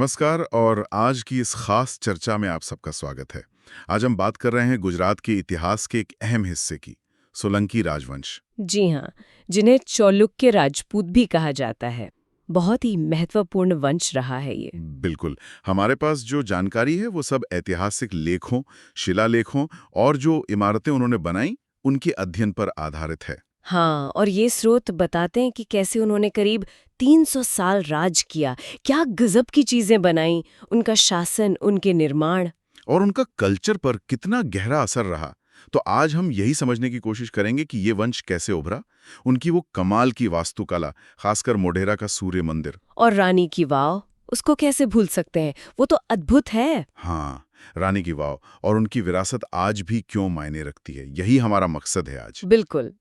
नमस्कार और आज की इस खास चर्चा में आप सबका स्वागत है। आज हम बात कर रहे हैं गुजरात के इतिहास के एक अहम हिस्से की, सोलंकी राजवंश। जी हाँ, जिन्हें चालुक्य राजपूत भी कहा जाता है। बहुत ही महत्वपूर्ण वंश रहा है ये। बिल्कुल, हमारे पास जो जानकारी है वो सब ऐतिहासिक लेखों, शिलालेखों और जो इमारतें उन्होंने बनाई उनके अध्ययन पर आधारित है। हाँ, और ये स्रोत बताते हैं कि कैसे उन्होंने करीब 300 साल राज किया, क्या गजब की चीजें बनाई, उनका शासन, उनके निर्माण। और उनका कल्चर पर कितना गहरा असर रहा। तो आज हम यही समझने की कोशिश करेंगे कि ये वंश कैसे उभरा, उनकी वो कमाल की वास्तुकला, खासकर मोढेरा का सूर्य मंदिर। और रानी की वाव, उसको कैसे भूल सकते हैं, वो तो अद्भुत है। हाँ, रानी की वाव और उनकी विरासत आज भी क्यों मायने रखती है, यही हमारा मकसद है आज। बिल्कुल।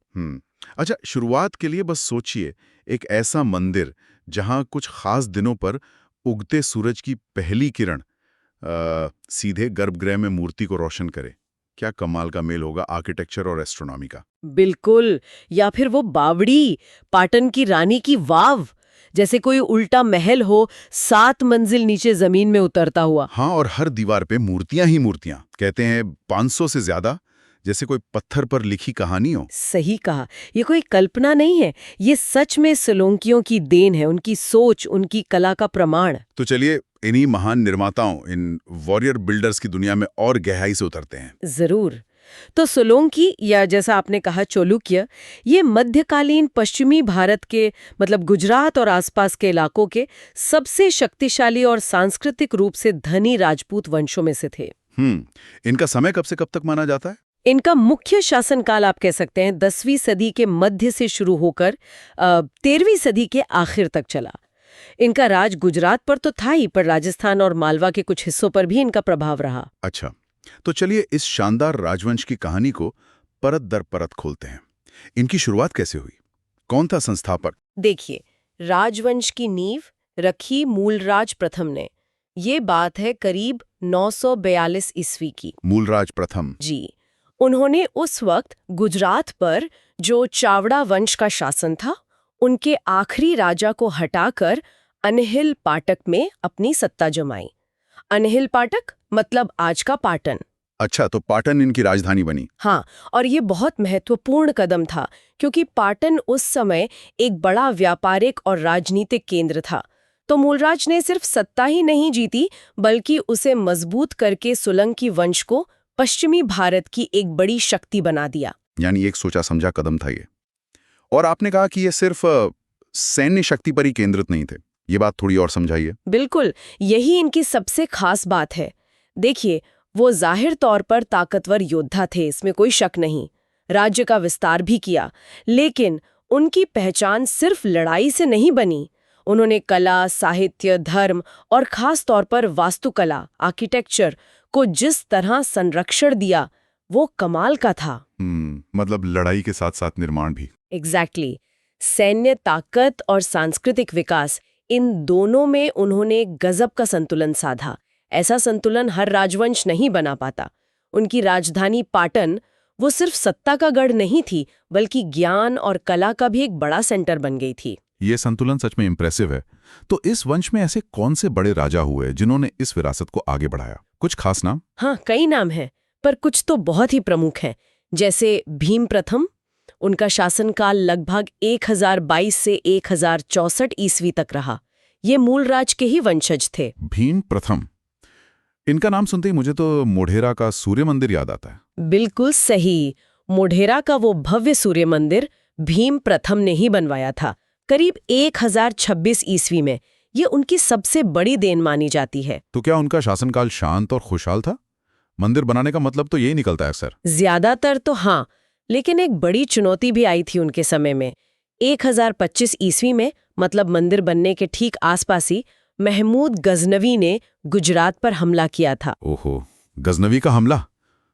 अच्छा, शुरुआत के लिए बस सोचिए, एक ऐसा मंदिर जहां कुछ खास दिनों पर उगते सूरज की पहली किरण सीधे गर्भगृह में मूर्ति को रोशन करे। क्या कमाल का मेल होगा आर्किटेक्चर और एस्ट्रोनॉमी का। बिल्कुल। या फिर वो बावड़ी, पाटन की रानी की वाव, जैसे कोई उल्टा महल हो, 7 मंजिल नीचे जमीन में उतरता हुआ। हाँ, और हर दीवार पे मूर्तियां ही मूर्तियां, कहते हैं 500 से ज्यादा, जैसे कोई पत्थर पर लिखी कहानी हो। सही कहा, ये कोई कल्पना नहीं है, ये सच में सोलंकियों की देन है, उनकी सोच, उनकी कला का प्रमाण। तो चलिए इन्हीं महान निर्माताओं, इन वॉरियर बिल्डर्स की दुनिया में और गहराई से उतरते हैं। जरूर। तो सोलंकी, या जैसा आपने कहा चालुक्य, ये मध्यकालीन पश्चिमी भारत के मतलब गुजरात और आसपास के इलाकों के सबसे शक्तिशाली और सांस्कृतिक रूप से धनी राजपूत वंशों में से थे। इनका समय कब से कब तक माना जाता है? इनका मुख्य शासनकाल आप कह सकते हैं 10वीं सदी के मध्य से शुरू होकर 13वीं सदी के आखिर तक चला। इनका राज गुजरात पर तो था ही, पर राजस्थान और मालवा के कुछ हिस्सों पर भी इनका प्रभाव रहा। अच्छा, तो चलिए इस शानदार राजवंश की कहानी को परत दर परत खोलते हैं। इनकी शुरुआत कैसे हुई? कौन था संस्थापक? देखिए, राजवंश की नींव रखी मूलराज प्रथम ने। ये बात है करीब 942 ईस्वी की। मूलराज प्रथम जी। उन्होंने उस वक्त गुजरात पर जो चावड़ा वंश का शासन था, उनके आखिरी राजा को हटाकर अनहिल पाटक में अपनी सत्ता जमाई। अनहिल पाटक मतलब आज का पाटन। अच्छा, तो पाटन इनकी राजधानी बनी। हाँ, और ये बहुत महत्वपूर्ण कदम था, क्योंकि पाटन उस समय एक बड़ा व्यापारिक और राजनीतिक केंद्र था। तो मूलराज ने सिर्फ सत्ता ही नहीं जीती, बल्कि उसे मजबूत करके सोलंकी वंश को पश्चिमी भारत की एक बड़ी शक्ति बना दिया। यानी एक सोचा समझा कदम था ये। और आपने कहा कि ये सिर्फ सैन्य शक्ति पर ही केंद्रित नहीं थे, ये बात थोड़ी और समझाइए। बिल्कुल, यही इनकी सबसे खास बात है। देखिए, वो जाहिर तौर पर ताकतवर योद्धा थे, इसमें कोई शक नहीं। राज्य का विस्तार भी किया, लेकिन उनकी पहचान सिर्फ लड़ाई से नहीं बनी। उन्होंने कला, साहित्य, धर्म और खास तौर पर वास्तुकला, आर्किटेक्चर को जिस तरह संरक्षण दिया, वो कमाल का था। मतलब लड़ाई के साथ साथ निर्माण भी। एग्जैक्टली। सैन्य ताकत और सांस्कृतिक विकास, इन दोनों में उन्होंने गजब का संतुलन साधा। ऐसा संतुलन हर राजवंश नहीं बना पाता। उनकी राजधानी पाटन वो सिर्फ सत्ता का गढ़ नहीं थी, बल्कि ज्ञान और कला का भी एक बड़ा सेंटर बन गई थी। ये संतुलन सच में इम्प्रेसिव है। तो इस वंश में ऐसे कौन से बड़े राजा हुए जिन्होंने इस विरासत को आगे बढ़ाया? कुछ खास नाम? हाँ, कई नाम हैं, पर कुछ तो बहुत ही प्रमुख हैं। जैसे भीम प्रथम, उनका शासनकाल लगभग 1022 से 1064 ईस्वी तक रहा। ये मूलराज के ही वंशज थे। भीम प्रथम, इनका नाम सुनते ही मुझे तो मोढेरा का सूर्य मंदिर याद आता है। बिल्कुल सही। मोढेरा का वो भव्य सूर्य मंदिर भीम प्रथम ने ही बनवाया था, करीब 1026 ईस्वी में। ये उनकी सबसे बड़ी देन मानी जाती है। तो क्या उनका शासनकाल शांत और खुशहाल था? मंदिर बनाने का मतलब तो यही निकलता है अक्सर। ज्यादातर तो हाँ, लेकिन एक बड़ी चुनौती भी आई थी उनके समय में। 1025 ईस्वी में, मतलब मंदिर बनने के ठीक आसपास ही, महमूद गजनवी ने गुजरात पर हमला किया था। ओहो, गजनवी का हमला?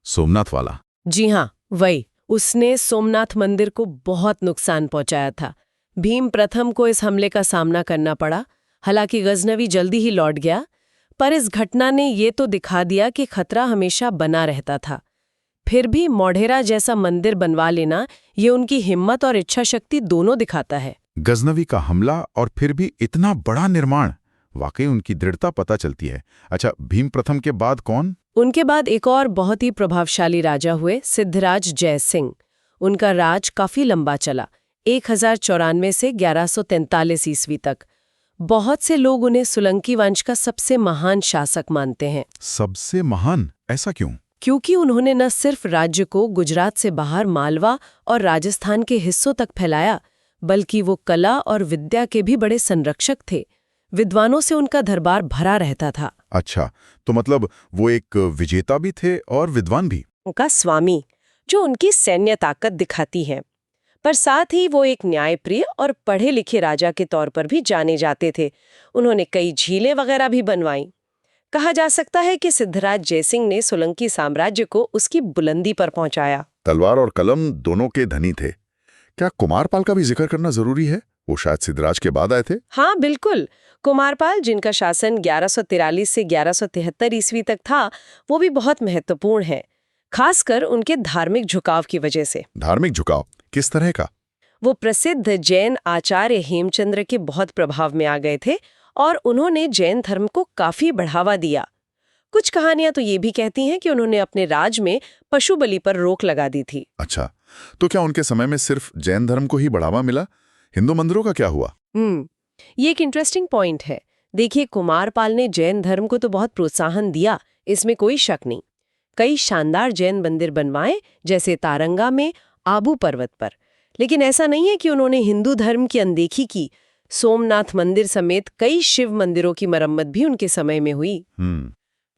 सोमनाथ वाला? जी हाँ, वही। उसने सोमनाथ मंदिर को बहुत नुकसान पहुंचाया था। भीम प्रथम को इस हमले का सामना करना पड़ा। हालांकि गजनवी जल्दी ही लौट गया, पर इस घटना ने ये तो दिखा दिया कि खतरा हमेशा बना रहता था। फिर भी मोढेरा जैसा मंदिर बनवा लेना, ये उनकी हिम्मत और इच्छा शक्ति दोनों दिखाता है। गजनवी का हमला और फिर भी इतना बड़ा निर्माण, वाकई उनकी दृढ़ता पता चलती है। अच्छा, भीम प्रथम के बाद कौन? उनके बाद एक और बहुत ही प्रभावशाली राजा हुए, सिद्धराज जयसिंह। उनका राज काफी लंबा चला, 1094 से 1143 ईस्वी तक। बहुत से लोग उन्हें सोलंकी वंश का सबसे महान शासक मानते हैं। सबसे महान? ऐसा क्यों? क्योंकि उन्होंने न सिर्फ राज्य को गुजरात से बाहर मालवा और राजस्थान के हिस्सों तक फैलाया, बल्कि वो कला और विद्या के भी बड़े संरक्षक थे। विद्वानों से उनका दरबार भरा रहता था। अच्छा, तो मतलब वो एक विजेता भी थे और विद्वान भी। उनका स्वामी, जो उनकी सैन्य ताकत दिखाती है, पर साथ ही वो एक न्यायप्रिय और पढ़े लिखे राजा के तौर पर भी जाने जाते थे। उन्होंने कई झीलें वगैरह भी बनवाईं। कहा जा सकता है कि सिद्धराज जयसिंह ने सोलंकी साम्राज्य को उसकी बुलंदी पर पहुंचाया। तलवार और कलम दोनों के धनी थे। क्या कुमारपाल का भी जिक्र करना जरूरी है? वो शायद सिद्धराज के बाद आए थे। हाँ बिल्कुल, कुमारपाल, जिनका शासन 1143 से 1173 ईस्वी तक था, वो भी बहुत महत्वपूर्ण है, खासकर उनके धार्मिक झुकाव की वजह से। धार्मिक झुकाव किस तरह का? वो प्रसिद्ध जैन आचार्य हेमचंद्र के बहुत प्रभाव में आ गए थे और उन्होंने जैन धर्म को काफी बढ़ावा दिया। कुछ कहानियां तो ये भी कहती हैं कि उन्होंने अपने राज में पशु बलि पर रोक लगा दी थी। अच्छा, तो क्या उनके समय में सिर्फ जैन धर्म को ही बढ़ावा मिला? हिंदू मंदिरों का क्या हुआ? ये एक इंटरेस्टिंग पॉइंट है। देखिए, कुमारपाल ने जैन धर्म को तो बहुत प्रोत्साहन दिया, इसमें कोई शक नहीं। कई शानदार जैन मंदिर बनवाए, जैसे तारंगा में आबू पर्वत पर। लेकिन ऐसा नहीं है कि उन्होंने हिंदू धर्म की अनदेखी की। सोमनाथ मंदिर समेत कई शिव मंदिरों की मरम्मत भी उनके समय में हुई।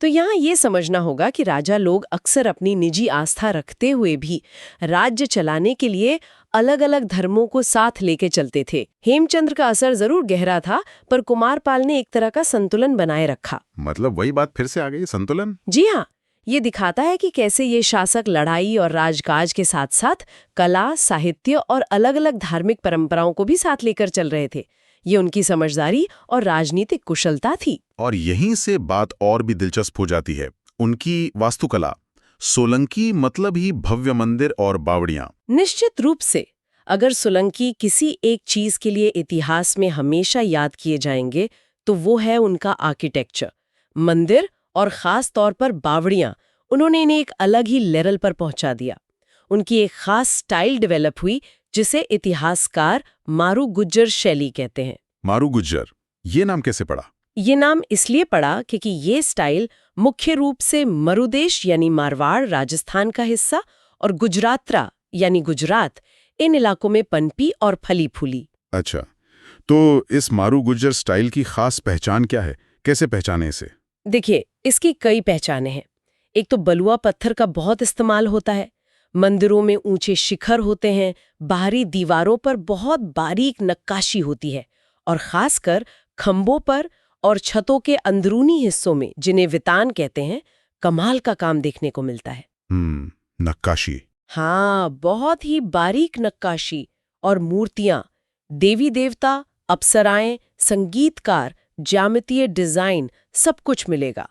तो यहाँ ये समझना होगा कि राजा लोग अक्सर अपनी निजी आस्था रखते हुए भी राज्य चलाने के लिए अलग अलग धर्मों को साथ लेके चलते थे। हेमचंद्र का असर जरूर गहरा था, पर कुमारपाल ने एक तरह का संतुलन बनाए रखा। मतलब वही बात फिर से आ गई, संतुलन। जी हाँ, ये दिखाता है कि कैसे ये शासक लड़ाई और राजकाज के साथ साथ कला, साहित्य और अलग अलग धार्मिक परंपराओं को भी साथ लेकर चल रहे थे। ये उनकी समझदारी और राजनीतिक कुशलता थी। और यहीं से बात और भी दिलचस्प हो जाती है, उनकी वास्तुकला। सोलंकी मतलब ही भव्य मंदिर और बावड़ियां। निश्चित रूप से, अगर सोलंकी किसी एक चीज के लिए इतिहास में हमेशा याद किए जाएंगे, तो वो है उनका आर्किटेक्चर। मंदिर और खास तौर पर बावड़ियां, उन्होंने इन्हें एक अलग ही लेवल पर पहुंचा दिया। उनकी एक खास स्टाइल डेवलप हुई, जिसे इतिहासकार मारू गुज्जर शैली कहते हैं। मारू गुज्जर, ये नाम कैसे पड़ा? ये नाम इसलिए पड़ा क्योंकि ये स्टाइल मुख्य रूप से मरुदेश यानी मारवाड़, राजस्थान का हिस्सा, और गुजरातरा यानी गुजरात, इन इलाकों में पनपी और फली फूली। अच्छा, तो इस मारू गुज्जर स्टाइल की खास पहचान क्या है? कैसे पहचाने इसे? देखिए, इसकी कई पहचानें हैं। एक तो बलुआ पत्थर का बहुत इस्तेमाल होता है। मंदिरों में ऊंचे शिखर होते हैं, बाहरी दीवारों पर बहुत बारीक नक्काशी होती है, और खासकर खंभों पर और छतों के अंदरूनी हिस्सों में, जिन्हें वितान कहते हैं, कमाल का काम देखने को मिलता है। नक्काशी। हाँ, बहुत ही बारीक नक्काशी और मूर्तियां, देवी देवता, अप्सराएं, संगीतकार, ज्यामितीय डिजाइन, सब कुछ मिलेगा।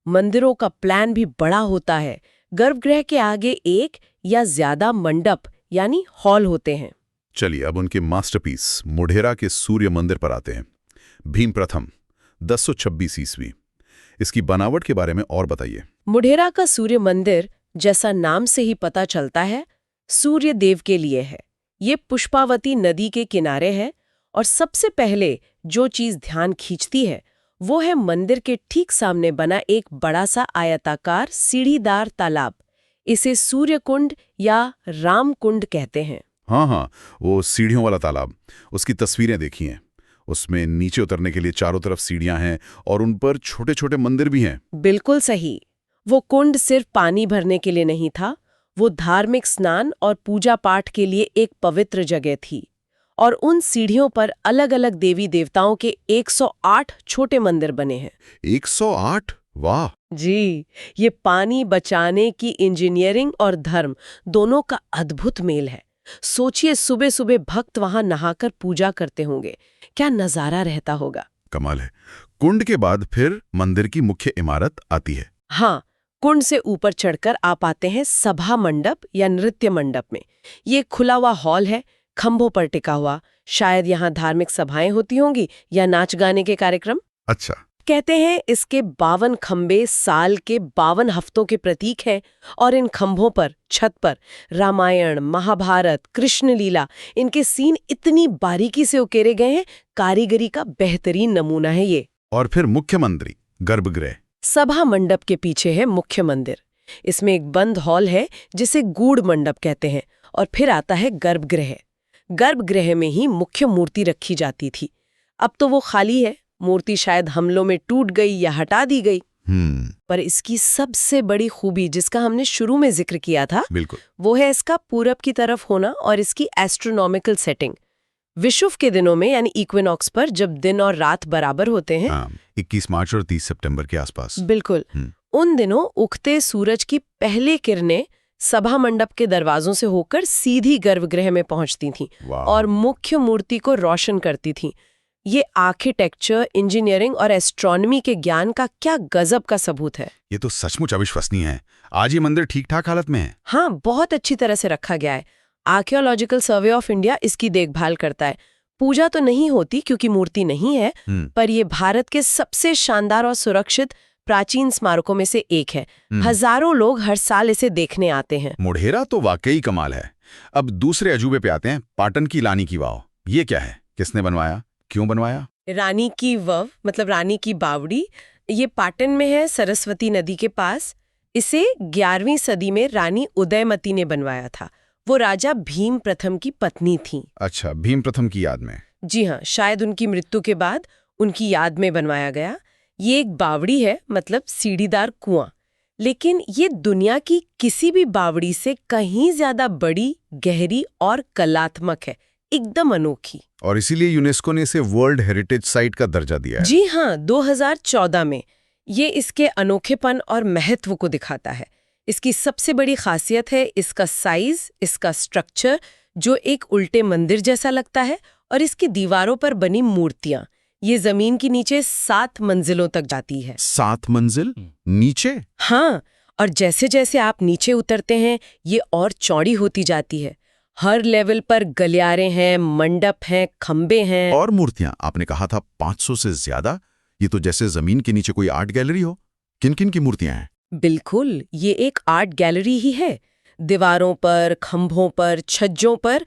मंदिरों का प्लान भी बड़ा होता है। गर्भगृह के आगे एक या ज्यादा मंडप यानी हॉल होते हैं। चलिए, अब उनके मास्टरपीस मोढेरा के सूर्य मंदिर पर आते हैं। भीम प्रथम 1026 ईस्वी। इसकी बनावट के बारे में और बताइए। मोढेरा का सूर्य मंदिर, जैसा नाम से ही पता चलता है, सूर्य देव के लिए है। ये पुष्पावती नदी के किनारे है, और सबसे पहले जो चीज ध्यान खींचती है वो है मंदिर के ठीक सामने बना एक बड़ा सा आयताकार सीढ़ीदार तालाब। इसे सूर्य कुंड या राम कुंड कहते हैं। हाँ, वो सीढ़ियों वाला तालाब। उसकी तस्वीरें देखी हैं। उसमें नीचे उतरने के लिए चारों तरफ सीढ़ियां हैं और उन पर छोटे छोटे मंदिर भी हैं। बिल्कुल सही। वो कुंड सिर्फ पानी भरने के लिए नहीं था, वो धार्मिक स्नान और पूजा पाठ के लिए एक पवित्र जगह थी। और उन सीढ़ियों पर अलग अलग देवी देवताओं के 108 छोटे मंदिर बने हैं। 108? वाह! जी, ये पानी बचाने की इंजीनियरिंग और धर्म दोनों का अद्भुत मेल है। सोचिए, सुबह सुबह भक्त वहां नहाकर पूजा करते होंगे, क्या नजारा रहता होगा। कमाल है। कुंड के बाद फिर मंदिर की मुख्य इमारत आती है। हाँ, कुंड से ऊपर चढ़कर आप आते हैं सभा मंडप या नृत्य मंडप में। ये खुला हुआ हॉल है, खंभों पर टिका हुआ। शायद यहाँ धार्मिक सभाएं होती होंगी या नाच गाने के कार्यक्रम। अच्छा। कहते हैं इसके 52 खंबे साल के 52 हफ्तों के प्रतीक हैं और इन खंभों पर छत पर रामायण, महाभारत, कृष्ण लीला इनके सीन इतनी बारीकी से उकेरे गए हैं, कारीगरी का बेहतरीन नमूना है ये। और फिर मुख्य मंदिर, गर्भगृह। सभा मंडप के पीछे है मुख्य मंदिर। इसमें एक बंद हॉल है जिसे गूढ़ मंडप कहते हैं और फिर आता है गर्भगृह। गर्भगृह में ही मुख्य मूर्ति रखी जाती थी। अब तो वो खाली है, मूर्ति शायद हमलों में टूट गई या हटा दी गई। पर इसकी सबसे बड़ी खूबी जिसका हमने शुरू में जिक्र किया था, बिल्कुल, वो है इसका पूरब की तरफ होना और इसकी एस्ट्रोनॉमिकल सेटिंग। विषुव के दिनों में यानी इक्विनॉक्स पर जब दिन और रात बराबर होते हैं, 21 मार्च और 30 सितंबर के आसपास, बिल्कुल उन दिनों उगते सूरज की पहली किरणें सभा मंडप के दरवाजों से होकर सीधी गर्भगृह में पहुंचती थीं और मुख्य मूर्ति को रोशन करती थीं। ये आर्किटेक्चर, इंजीनियरिंग और एस्ट्रोनॉमी के ज्ञान का क्या गजब का सबूत है। ये तो सचमुच अविश्वसनीय है। आज ये मंदिर ठीक-ठाक हालत में है? हाँ, बहुत अच्छी तरह से रखा गया है। आर्कियोलॉजिकल सर्वे ऑफ इंडिया इसकी देखभाल करता है। पूजा तो नहीं होती क्योंकि मूर्ति नहीं है, पर ये भारत के सबसे शानदार और सुरक्षित प्राचीन स्मारकों में से एक है। हजारों लोग हर साल इसे देखने आते हैं। मोढेरा तो वाकई कमाल है। अब दूसरे अजूबे पे आते हैं, पाटन की रानी की वाव। ये क्या है? किसने बनवाया? क्यों बनवाया? रानी की वाव मतलब रानी की बावड़ी, ये पाटन में है, सरस्वती नदी के पास। इसे 11वीं सदी में रानी उदयमती ने बनवाया था। वो राजा भीम प्रथम की पत्नी थी। अच्छा, भीम प्रथम की याद में? जी हाँ, शायद उनकी मृत्यु के बाद उनकी याद में बनवाया गया। ये एक बावड़ी है, मतलब सीढ़ीदार कुआं, लेकिन ये दुनिया की किसी भी बावड़ी से कहीं ज्यादा बड़ी, गहरी और कलात्मक है, एकदम अनोखी। और इसीलिए यूनेस्को ने इसे वर्ल्ड हेरिटेज साइट का दर्जा दिया है। जी हाँ, 2014 में। ये इसके अनोखेपन और महत्व को दिखाता है। इसकी सबसे बड़ी खासियत है इसका साइज, इसका स्ट्रक्चर जो एक उल्टे मंदिर जैसा लगता है, और इसकी दीवारों पर बनी मूर्तियां। ये जमीन के नीचे 7 मंजिलों तक जाती है। 7 मंजिल नीचे? हाँ, और जैसे जैसे आप नीचे उतरते हैं ये और चौड़ी होती जाती है। हर लेवल पर गलियारे हैं, मंडप हैं, खंबे हैं। और मूर्तियां, आपने कहा था 500 से ज्यादा। ये तो जैसे जमीन के नीचे कोई आर्ट गैलरी हो। किन किन की मूर्तियां हैं? बिल्कुल, ये एक आर्ट गैलरी ही है। दीवारों पर, खंभों पर, छज्जों पर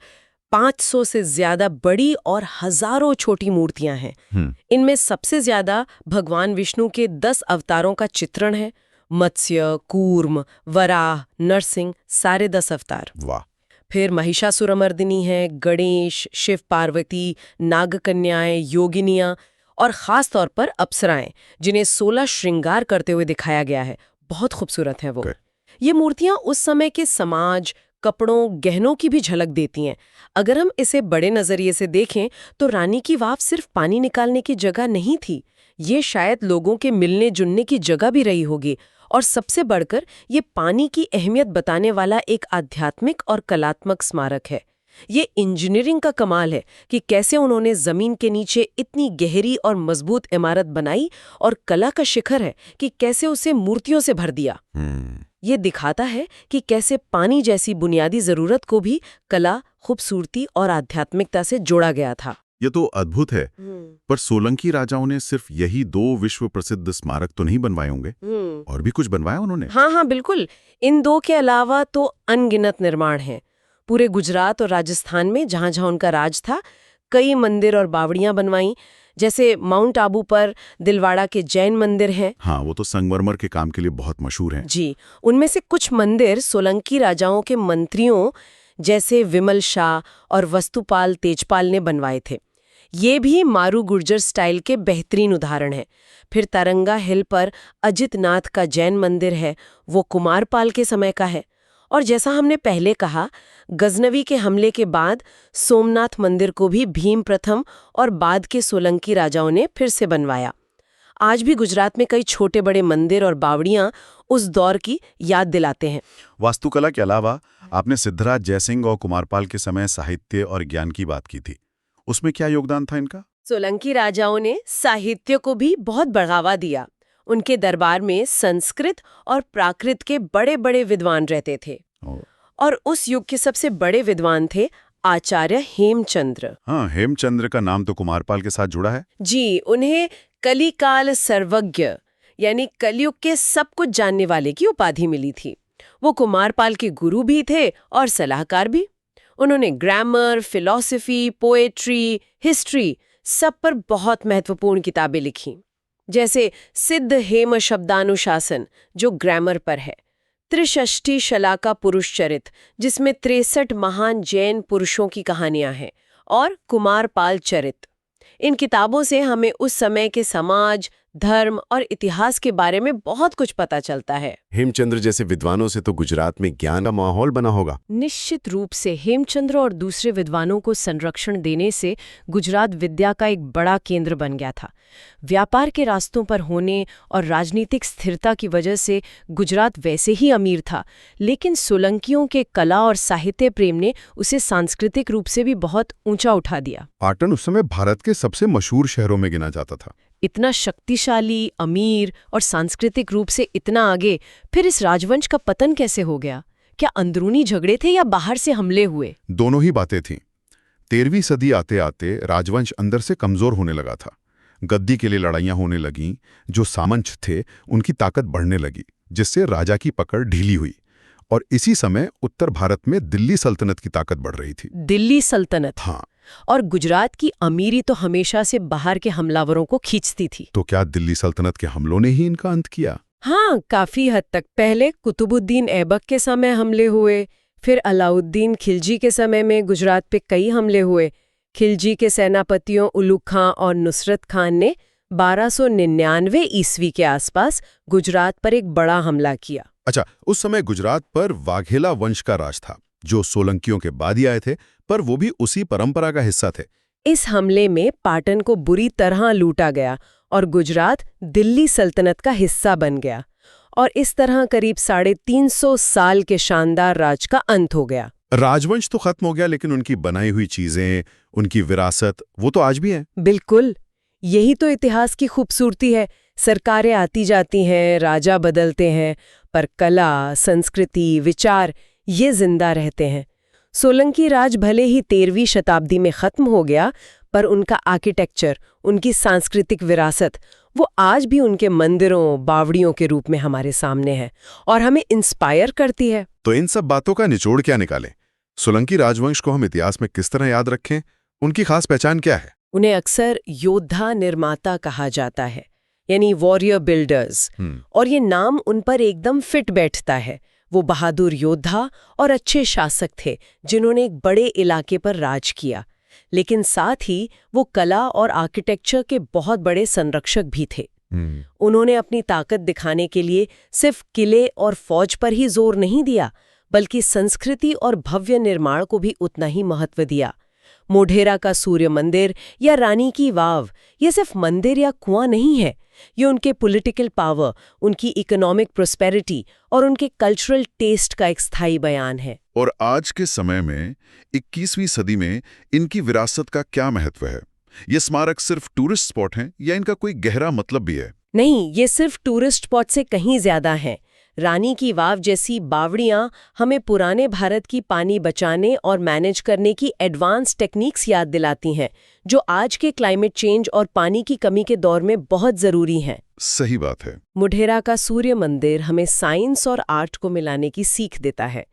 500 से ज्यादा बड़ी और हजारों छोटी मूर्तियां हैं। इनमें सबसे ज्यादा भगवान विष्णु के 10 अवतारों का चित्रण है। मत्स्य, कूर्म, वराह, नरसिंह, सारे 10 अवतार। वाह। फिर महिषासुरमर्दिनी है, गणेश, शिव पार्वती, नागकन्याएं, योगिनियां और खास तौर पर अप्सराएं, जिन्हें 16 श्रृंगार करते हुए दिखाया गया है। बहुत खूबसूरत है वो। ये मूर्तियां उस समय के समाज, कपड़ों, गहनों की भी झलक देती हैं। अगर हम इसे बड़े नजरिए से देखें तो रानी की वाव सिर्फ पानी निकालने की जगह नहीं थी, ये शायद लोगों के मिलने जुलने की जगह भी रही होगी। और सबसे बढ़कर ये पानी की अहमियत बताने वाला एक आध्यात्मिक और कलात्मक स्मारक है। ये इंजीनियरिंग का कमाल है कि कैसे उन्होंने जमीन के नीचे इतनी गहरी और मजबूत इमारत बनाई, और कला का शिखर है कि कैसे उसे मूर्तियों से भर दिया। ये दिखाता है कि कैसे पानी जैसी बुनियादी जरूरत को भी कला, खूबसूरती और आध्यात्मिकता से जोड़ा गया था। ये तो अद्भुत है। पर सोलंकी राजाओं ने सिर्फ यही 2 विश्व प्रसिद्ध स्मारक तो नहीं बनवाए होंगे, और भी कुछ बनवाया उन्होंने? हाँ, बिल्कुल। इन 2 के अलावा तो अनगिनत निर्माण हैं। पूरे गुजरात और राजस्थान में जहां जहां उनका राज था, कई मंदिर और बावड़ियां बनवाई। जैसे माउंट आबू पर दिलवाड़ा के जैन मंदिर हैं। हाँ, वो तो संगमरमर के काम के लिए बहुत मशहूर हैं। जी, उनमें से कुछ मंदिर सोलंकी राजाओं के मंत्रियों जैसे विमल शाह और वस्तुपाल तेजपाल ने बनवाए थे। ये भी मारू गुर्जर स्टाइल के बेहतरीन उदाहरण हैं। फिर तरंगा हिल पर अजित नाथ का जैन मंदिर है, वो कुमारपाल के समय का है। और जैसा हमने पहले कहा, गजनवी के हमले के बाद सोमनाथ मंदिर को भी भीम प्रथम और बाद के सोलंकी राजाओं ने फिर से बनवाया। आज भी गुजरात में कई छोटे बड़े मंदिर और बावड़ियां उस दौर की याद दिलाते हैं। वास्तुकला के अलावा आपने सिद्धराज जयसिंह और कुमारपाल के समय साहित्य और ज्ञान की बात की थी। उसमें क्या योगदान था इनका? सोलंकी राजाओं ने साहित्य को भी बहुत बढ़ावा दिया। उनके दरबार में संस्कृत और प्राकृत के बड़े बड़े विद्वान रहते थे। और उस युग के सबसे बड़े विद्वान थे आचार्य हेमचंद्र। हाँ, हेमचंद्र का नाम तो कुमारपाल के साथ जुड़ा है। जी, उन्हें कलिकाल सर्वज्ञ यानी कलयुग के सब कुछ जानने वाले की उपाधि मिली थी। वो कुमारपाल के गुरु भी थे और सलाहकार भी। उन्होंने ग्रामर, फिलॉसफी, पोएट्री, हिस्ट्री सब पर बहुत महत्वपूर्ण किताबें लिखी, जैसे सिद्ध हेम शब्दानुशासन जो ग्रामर पर है, त्रिषष्टि शलाका पुरुष चरित जिसमें 63 महान जैन पुरुषों की कहानियां हैं, और कुमारपाल चरित। इन किताबों से हमें उस समय के समाज, धर्म और इतिहास के बारे में बहुत कुछ पता चलता है। हेमचंद्र जैसे विद्वानों से तो गुजरात में ज्ञान का माहौल बना होगा। निश्चित रूप से हेमचंद्र और दूसरे विद्वानों को संरक्षण देने से गुजरात विद्या का एक बड़ा केंद्र बन गया था। व्यापार के रास्तों पर होने और राजनीतिक स्थिरता की वजह से गुजरात वैसे ही अमीर था, लेकिन सोलंकियों के कला और साहित्य प्रेम ने उसे सांस्कृतिक रूप से भी बहुत ऊंचा उठा दिया। पाटन उस समय भारत के सबसे मशहूर शहरों में गिना जाता था। इतना शक्तिशाली, अमीर और सांस्कृतिक रूप से इतना आगे, फिर इस राजवंश का पतन कैसे हो गया? क्या अंदरूनी झगड़े थे या बाहर से हमले हुए? दोनों ही बातें थीं। 13वीं सदी आते आते राजवंश अंदर से कमजोर होने लगा था। गद्दी के लिए लड़ाइयां होने लगीं। जो सामंत थे उनकी ताकत बढ़ने लगी, जिससे राजा की पकड़ ढीली हुई। और इसी समय उत्तर भारत में दिल्ली सल्तनत की ताकत बढ़ रही थी। दिल्ली सल्तनत? हाँ। और गुजरात की अमीरी तो हमेशा से बाहर के हमलावरों को खींचती थी। तो क्या दिल्ली सल्तनत के हमलों ने ही इनका अंत किया? हाँ, काफी हद तक। पहले कुतुबुद्दीन ऐबक के समय हमले हुए, फिर अलाउद्दीन खिलजी के समय में गुजरात पे कई हमले हुए। खिलजी के सेनापतियों उलुग खां और नुसरत खान ने 1299 ईस्वी के आसपास गुजरात पर एक बड़ा हमला किया। अच्छा, उस समय गुजरात पर वाघेला वंश का राज था, जो सोलंकियों के बाद ही आए थे, पर वो भी उसी परंपरा का हिस्सा थे। इस हमले में पाटन को बुरी तरह लूटा गया और गुजरात दिल्ली सल्तनत का हिस्सा बन गया, और इस तरह करीब 350 साल के शानदार राज का अंत हो गया। राजवंश तो खत्म हो गया, लेकिन उनकी बनाई हुई चीजें, उनकी विरासत, वो तो आज भी है। बिल्कुल, यही तो इतिहास की खूबसूरती है। सरकारें आती जाती हैं, राजा बदलते हैं, पर कला, संस्कृति, विचार ये जिंदा रहते हैं। सोलंकी राज भले ही 13वीं शताब्दी में खत्म हो गया, पर उनका आर्किटेक्चर, उनकी सांस्कृतिक विरासत, वो आज भी उनके मंदिरों, बावड़ियों के रूप में हमारे सामने है और हमें इंस्पायर करती है। तो इन सब बातों का निचोड़ क्या निकालें? सोलंकी राजवंश को हम इतिहास में किस तरह याद रखें? उनकी खास पहचान क्या है? उन्हें अक्सर योद्धा निर्माता कहा जाता है, यानी वॉरियर बिल्डर्स, और ये नाम उन पर एकदम फिट बैठता है। वो बहादुर योद्धा और अच्छे शासक थे जिन्होंने एक बड़े इलाके पर राज किया, लेकिन साथ ही वो कला और आर्किटेक्चर के बहुत बड़े संरक्षक भी थे। उन्होंने अपनी ताकत दिखाने के लिए सिर्फ किले और फौज पर ही जोर नहीं दिया, बल्कि संस्कृति और भव्य निर्माण को भी उतना ही महत्व दिया। मोढेरा का सूर्य मंदिर या रानी की वाव ये सिर्फ मंदिर या कुआं नहीं है, ये उनके पॉलिटिकल पावर, उनकी इकोनॉमिक प्रोस्पेरिटी और उनके कल्चरल टेस्ट का एक स्थायी बयान है। और आज के समय में 21वीं सदी में इनकी विरासत का क्या महत्व है? ये स्मारक सिर्फ टूरिस्ट स्पॉट हैं या इनका कोई गहरा मतलब भी है? नहीं, ये सिर्फ टूरिस्ट स्पॉट से कहीं ज्यादा हैं। रानी की वाव जैसी बावड़ियां हमें पुराने भारत की पानी बचाने और मैनेज करने की एडवांस टेक्निक्स याद दिलाती हैं, जो आज के क्लाइमेट चेंज और पानी की कमी के दौर में बहुत जरूरी हैं। सही बात है। मोढेरा का सूर्य मंदिर हमें साइंस और आर्ट को मिलाने की सीख देता है।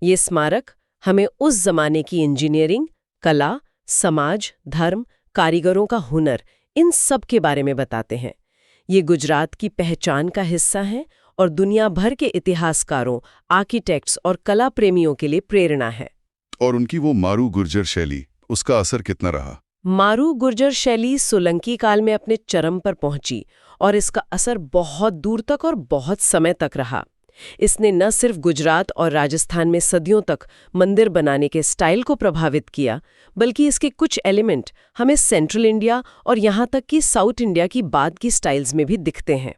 ये स्मारक हमें उस जमाने की इंजीनियरिंग, कला, समाज, धर्म, कारीगरों का हुनर, इन सब के बारे में बताते हैं। ये गुजरात की पहचान का हिस्सा हैं और दुनिया भर के इतिहासकारों, आर्किटेक्ट्स और कला प्रेमियों के लिए प्रेरणा है। और उनकी वो मारू गुर्जर शैली, उसका असर कितना रहा? मारू गुर्जर शैली सोलंकी काल में अपने चरम पर पहुंची और इसका असर बहुत दूर तक और बहुत समय तक रहा। इसने न सिर्फ गुजरात और राजस्थान में सदियों तक मंदिर बनाने के स्टाइल को प्रभावित किया, बल्कि इसके कुछ एलिमेंट हमें सेंट्रल इंडिया और यहाँ तक कि साउथ इंडिया की बाद की स्टाइल्स में भी दिखते हैं।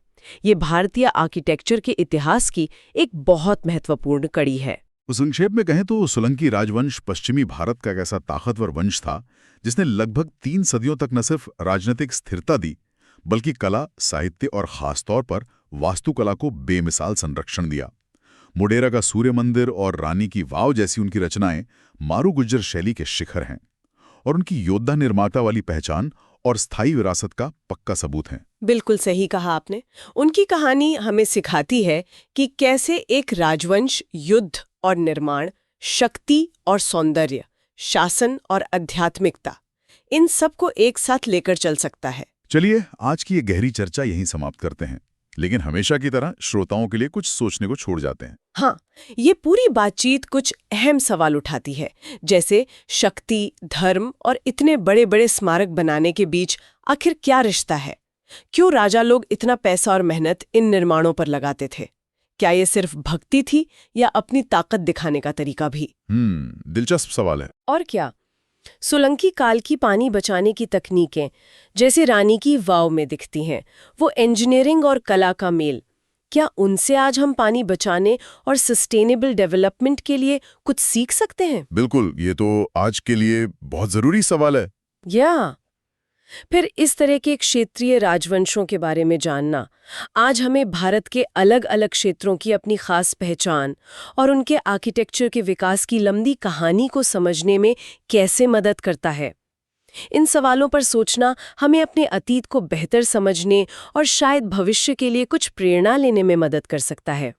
ये भारतीय आर्किटेक्चर के इतिहास की एक बहुत महत्वपूर्ण कड़ी है। संक्षेप में कहें तो सोलंकी राजवंश पश्चिमी भारत का एक ऐसा ताकतवर वंश था जिसने लगभग 3 सदियों तक न सिर्फ राजनीतिक स्थिरता दी, बल्कि कला, साहित्य और खासतौर पर वास्तुकला को बेमिसाल संरक्षण दिया। मोढेरा का सूर्य मंदिर और रानी की वाव जैसी उनकी रचनाएं मारू गुर्जर शैली के शिखर हैं, और उनकी योद्धा निर्माता वाली पहचान और स्थायी विरासत का पक्का सबूत हैं। बिल्कुल सही कहा आपने। उनकी कहानी हमें सिखाती है कि कैसे एक राजवंश युद्ध और निर्माण, शक्ति और सौंदर्य, शासन और आध्यात्मिकता, इन सब को एक साथ लेकर चल सकता है। चलिए आज की ये गहरी चर्चा यहीं समाप्त करते हैं, लेकिन हमेशा की तरह श्रोताओं के लिए कुछ सोचने को छोड़ जाते हैं। हाँ, ये पूरी बातचीत कुछ अहम सवाल उठाती है, जैसे शक्ति, धर्म और इतने बड़े बड़े स्मारक बनाने के बीच आखिर क्या रिश्ता है? क्यों राजा लोग इतना पैसा और मेहनत इन निर्माणों पर लगाते थे? क्या ये सिर्फ भक्ति थी या अपनी ताकत दिखाने का तरीका भी? दिलचस्प सवाल है। और क्या सोलंकी काल की पानी बचाने की तकनीकें, जैसे रानी की वाव में दिखती हैं, वो इंजीनियरिंग और कला का मेल, क्या उनसे आज हम पानी बचाने और सस्टेनेबल डेवलपमेंट के लिए कुछ सीख सकते हैं? बिल्कुल, ये तो आज के लिए बहुत जरूरी सवाल है। फिर इस तरह के क्षेत्रीय राजवंशों के बारे में जानना आज हमें भारत के अलग अलग क्षेत्रों की अपनी खास पहचान और उनके आर्किटेक्चर के विकास की लंबी कहानी को समझने में कैसे मदद करता है? इन सवालों पर सोचना हमें अपने अतीत को बेहतर समझने और शायद भविष्य के लिए कुछ प्रेरणा लेने में मदद कर सकता है।